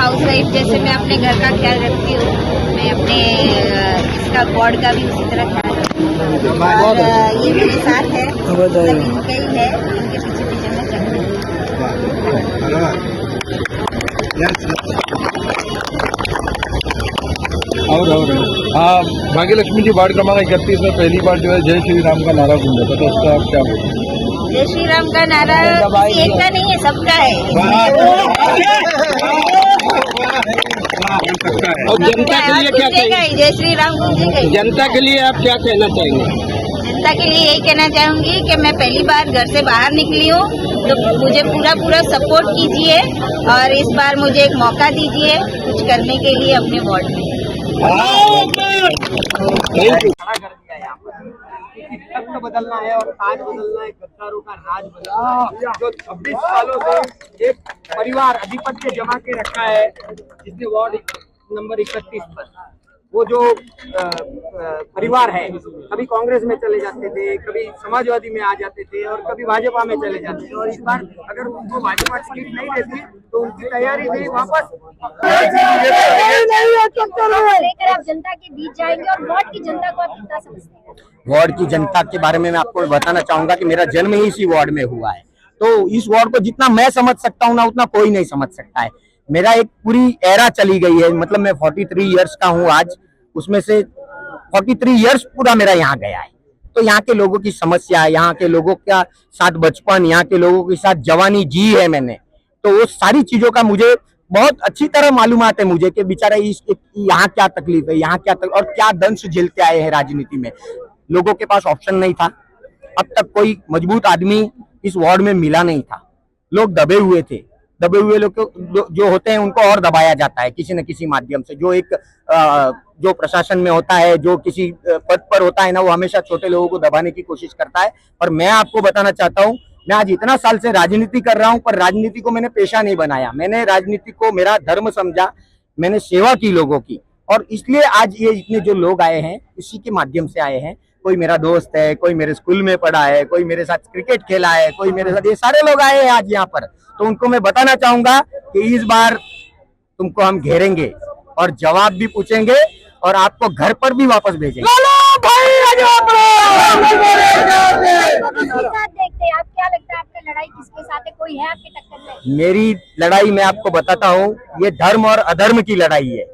House wife जैसे मैं अपने घर का ख्याल रखती हूँ, मैं अपने इसका वार्ड का भी उसी तरह ख्याल रखती हूँ। और ये मेरे साथ है, सब इनका ही है, इनके पीछे पीछे मैं चल रही हूँ। हाँ, भाग्यलक्ष्मी जी वार्ड क्रमांक 31 में पहली बार जो है जय श्री राम का नारा गूंजा था, तो उसका आप क्या बोलेंगे? जय श्री राम का नारा किसी एक का नहीं है, सबका है। और जनता के लिए क्या कहेंगे? जय श्री राम गूंजेगा ही। जनता के लिए आप क्या कहना चाहेंगे? जनता के लिए यही कहना चाहूंगी कि मैं पहली बार घर से बाहर निकली हूँ, तो मुझे पूरा सपोर्ट कीजिए और इस बार मुझे एक मौका दीजिए कुछ करने के लिए अपने वार्ड में। खड़ा कर दिया यहाँ पर तख्त बदलना है और ताज बदलना है, गद्दारों का राज बदलना है। जो 26 सालों से एक परिवार आधिपत्य जमा के रखा है, जिसने वार्ड नंबर 31 पर वो जो परिवार है, कभी कांग्रेस में चले जाते थे, कभी समाजवादी में आ जाते थे और कभी भाजपा में चले जाते थे। और इस बार अगर उनको भाजपा टिकट नहीं देती तो उनकी तैयारी थी वापस लेकर आप जनता के बीच जाएंगे और वार्ड की जनता को आप कितना समझते हैं? वार्ड की जनता के बारे में मैं आपको बताना चाहूंगा कि मेरा जन्म ही इसी वार्ड में हुआ है, तो इस वार्ड को जितना मैं समझ सकता हूँ ना, उतना कोई नहीं समझ सकता है। मेरा एक पूरी एरा चली गई है, मतलब मैं 43 इयर्स का हूँ आज, उसमें से 43 इयर्स पूरा मेरा यहाँ गया है। तो यहाँ के लोगों की समस्या, यहाँ के लोगों का साथ बचपन, यहाँ के लोगों के साथ जवानी जी है मैंने, तो वो सारी चीजों का मुझे बहुत अच्छी तरह मालूमात है मुझे कि बेचारा यहाँ क्या तकलीफ है, यहाँ क्या और क्या दंश झेलते आए हैं राजनीति में। लोगों के पास ऑप्शन नहीं था, अब तक कोई मजबूत आदमी इस वार्ड में मिला नहीं था, लोग दबे हुए थे। दबे हुए लोग जो होते हैं उनको और दबाया जाता है किसी न किसी माध्यम से। जो प्रशासन में होता है, जो किसी पद पर होता है ना, वो हमेशा छोटे लोगों को दबाने की कोशिश करता है। और मैं आपको बताना चाहता हूँ, मैं आज इतना साल से राजनीति कर रहा हूँ, पर राजनीति को मैंने पेशा नहीं बनाया, मैंने राजनीति को मेरा धर्म समझा, मैंने सेवा की लोगों की, और इसलिए आज ये इतने जो लोग आए हैं इसी के माध्यम से आए हैं। कोई मेरा दोस्त है, कोई मेरे स्कूल में पढ़ा है, कोई मेरे साथ क्रिकेट खेला है, कोई मेरे साथ, ये सारे लोग आए हैं आज यहाँ पर। तो उनको मैं बताना चाहूंगा कि इस बार तुमको हम घेरेंगे और जवाब भी पूछेंगे और आपको घर पर भी वापस भेजेंगे। देखते हैं आप, क्या लगता है आपकी लड़ाई किसके साथ है? कोई है आपके टक्कर में? मेरी लड़ाई मैं आपको बताता हूँ, ये धर्म और अधर्म की लड़ाई है।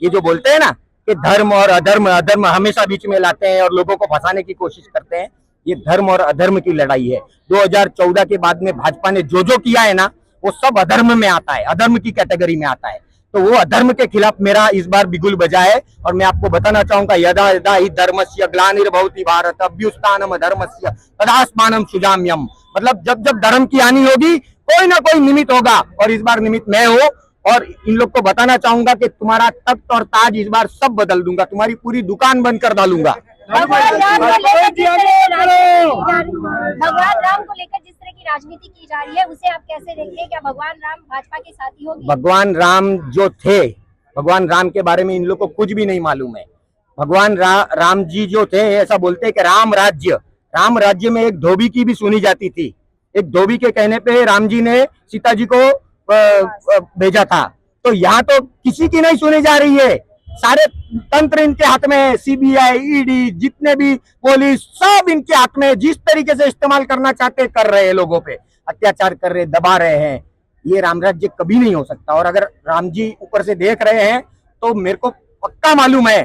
ये जो बोलते हैं ना कि धर्म और अधर्म, अधर्म हमेशा बीच में लाते हैं और लोगों को फंसाने की कोशिश करते हैं, ये धर्म और अधर्म की लड़ाई है। 2014 के बाद में भाजपा ने जो किया है ना, वो सब अधर्म में आता है, अधर्म की कैटेगरी में आता है। तो वो अधर्म के खिलाफ मेरा इस बार बिगुल बजा है। और मैं आपको बताना चाहूंगा, यदा यदा हि धर्मस्य ग्लानिर्भवति भारत अभ्युत्थानम अधर्मस्य तदास्मानं सृजाम्यहम्। मतलब जब जब धर्म की हानि होगी, कोई ना कोई निमित्त होगा, और इस बार निमित्त मैं हूँ। और इन लोग को बताना चाहूंगा कि तुम्हारा तख्त और ताज इस बार सब बदल दूंगा, तुम्हारी पूरी दुकान बंद कर डालूंगा। भगवान राम को लेकर जिस तरह की राजनीति की जा रही है, उसे आप कैसे देखते हैं? क्या भगवान राम भाजपा के साथी होंगे? भगवान राम जो थे, भगवान राम के बारे में इन लोग को कुछ भी नहीं मालूम है। भगवान राम जी जो थे, ऐसा बोलते हैं कि राम राज्य में एक धोबी की भी सुनी जाती थी। एक धोबी के कहने पे राम जी ने सीता जी को भेजा था। तो यहाँ तो किसी की नहीं सुनी जा रही है, सारे तंत्र इनके हाथ में है, सीबीआई, ईडी, जितने भी पुलिस, सब इनके हाथ में है। जिस तरीके से इस्तेमाल करना चाहते कर रहे हैं, लोगों पे अत्याचार कर रहे, दबा रहे हैं। ये राम राज्य कभी नहीं हो सकता। और अगर राम जी ऊपर से देख रहे हैं तो मेरे को पक्का मालूम है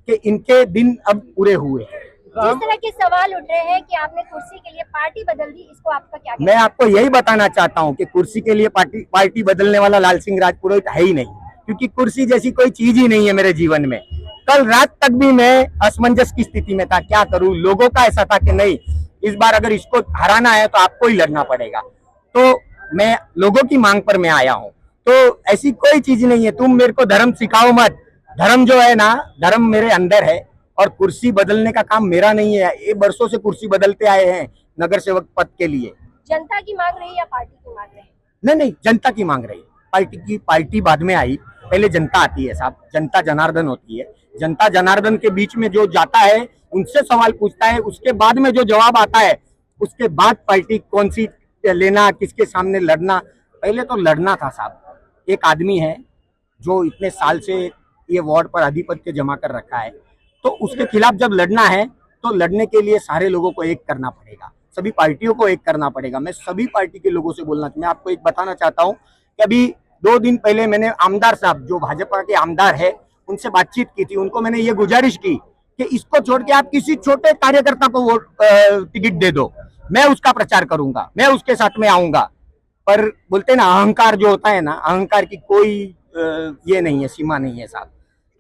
कि इनके दिन अब पूरे हुए हैं। जिस तरह के सवाल उठ रहे हैं कि आपने कुर्सी के लिए पार्टी बदल दी, इसको आपका क्या कहना है? मैं आपको यही बताना चाहता हूँ कि कुर्सी के लिए पार्टी बदलने वाला लाल सिंह राजपुरोहित है ही नहीं, क्योंकि कुर्सी जैसी कोई चीज ही नहीं है मेरे जीवन में। कल रात तक भी मैं असमंजस की स्थिति में था, क्या करूं। लोगों का ऐसा था कि नहीं, इस बार अगर इसको हराना है तो आपको ही लड़ना पड़ेगा। तो मैं लोगों की मांग पर मैं आया हूं। तो ऐसी कोई चीज नहीं है, तुम मेरे को धर्म सिखाओ मत। धर्म जो है ना, धर्म मेरे अंदर है, और कुर्सी बदलने का काम मेरा नहीं है। ये बरसों से कुर्सी बदलते आए हैं नगर सेवक पद के लिए। जनता की मांग रही या पार्टी की मांग रही? नहीं, जनता की मांग रही। पार्टी बाद में आई, पहले जनता आती है साहब। जनता जनार्दन होती है। जनता जनार्दन के बीच में जो जाता है, उनसे सवाल पूछता है, उसके बाद में जो जवाब आता है, उसके बाद पार्टी कौन सी लेना, किसके सामने लड़ना। पहले तो लड़ना था साहब। एक आदमी है, जो इतने साल से ये वार्ड पर आधिपत्य जमा कर रखा है, तो उसके खिलाफ जब लड़ना है तो लड़ने के लिए सारे लोगों को एक करना पड़ेगा, सभी पार्टियों को एक करना पड़ेगा। मैं सभी पार्टी के लोगों से मैं आपको एक बताना चाहता हूँ कि अभी 2 दिन पहले मैंने आमदार साहब जो भाजपा के आमदार है उनसे बातचीत की थी। उनको मैंने ये गुजारिश की कि इसको छोड़ के आप किसी छोटे कार्यकर्ता को वोट टिकट दे दो, मैं उसका प्रचार करूंगा, मैं उसके साथ में आऊंगा। पर बोलते ना अहंकार जो होता है ना, अहंकार की कोई ये नहीं है, सीमा नहीं है साहब।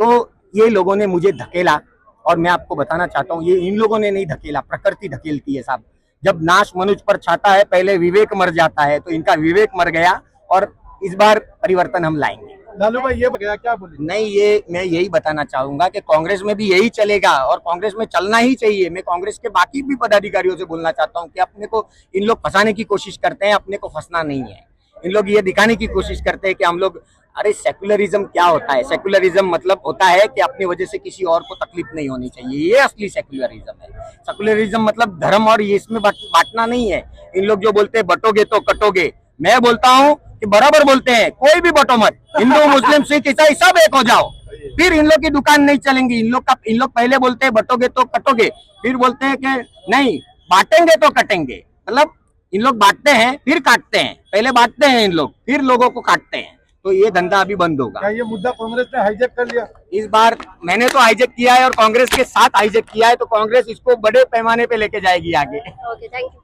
तो ये लोगों ने मुझे धकेला और मैं आपको बताना चाहता हूँ ये इन लोगों ने नहीं धकेला, प्रकृति धकेलती है साहब। जब नाश मनुष्य पर छाता है पहले विवेक मर जाता है, तो इनका विवेक मर गया और इस बार परिवर्तन हम लाएंगे। लालू भाई ये क्या बोले? नहीं, ये मैं यही बताना चाहूंगा कि कांग्रेस में भी यही चलेगा और कांग्रेस में चलना ही चाहिए। मैं कांग्रेस के बाकी भी पदाधिकारियों से बोलना चाहता हूं कि अपने को इन लोग फंसाने की कोशिश करते हैं, अपने को फंसना नहीं है। इन लोग ये दिखाने की कोशिश करते हैं कि हम लोग, अरे सेक्युलरिज्म क्या होता है? सेक्युलरिज्म मतलब होता है कि अपनी वजह से किसी और को तकलीफ नहीं होनी चाहिए, ये असली सेक्युलरिज्म है। सेक्युलरिज्म मतलब धर्म और ये इसमें बांटना नहीं है। इन लोग जो बोलते हैं बटोगे तो कटोगे, मैं बोलता हूँ कि बराबर बोलते हैं, कोई भी बटो मत, हिंदू मुस्लिम सिख ईसाई सब एक हो जाओ, फिर इन लोग की दुकान नहीं चलेंगी। इन लोग पहले बोलते हैं बटोगे तो कटोगे, फिर बोलते हैं कि नहीं बांटेंगे तो कटेंगे। मतलब इन लोग बांटते हैं फिर काटते हैं, पहले बांटते हैं इन लोग फिर लोगों को काटते हैं। तो ये धंधा अभी बंद होगा। क्या ये मुद्दा कांग्रेस ने हाईजैक कर लिया? इस बार मैंने तो हाईजैक किया है और कांग्रेस के साथ हाईजैक किया है, तो कांग्रेस इसको बड़े पैमाने पे लेके जाएगी आगे। Okay, thank you.